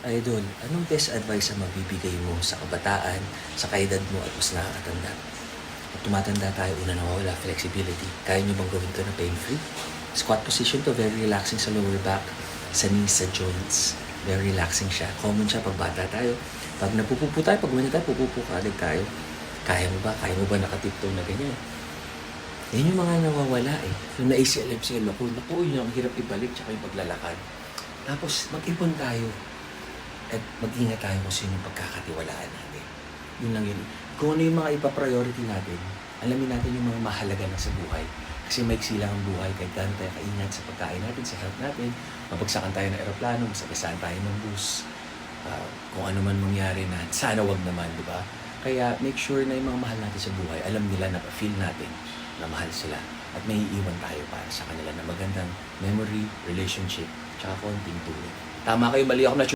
Idol, anong best advice ang mabibigay mo sa kabataan, sa kaedad mo at mas nakakatanda? Pag tumatanda tayo, una nawawala, flexibility. Kaya nyo bang gawin to na pain-free? Squat position to, very relaxing sa lower back, sa knees, sa joints. Very relaxing siya. Common siya pag bata tayo. Pag napupupo tayo, pag wala tayo, pupupo ka agad tayo. Kaya mo ba? Kaya mo ba nakatiptoe na ganyan? Yan yung mga nawawala eh. Yung na-ACL naku, yun ang hirap ibalik, tsaka yung paglalakad. Tapos, mag-ipon tayo. At mag-ingat tayo kung sino yung pagkakatiwalaan natin. Yun lang yun. Kung ano yung mga ipa-priority natin, alamin natin yung mga mahalaga na sa buhay. Kasi maiksi lang ang buhay kahit gano'n tayo kaingat sa pagkain natin, sa health natin. Mabagsakan tayo ng aeroplano, masagasaan tayo ng bus. Kung ano man mangyari na, sana wag naman, di ba? Kaya make sure na yung mga mahal natin sa buhay, alam nila na feel natin na mahal sila. At may iiwan tayo para sa kanila na magandang memory, relationship, tsaka konting tulong. Tama kayo, mali ako na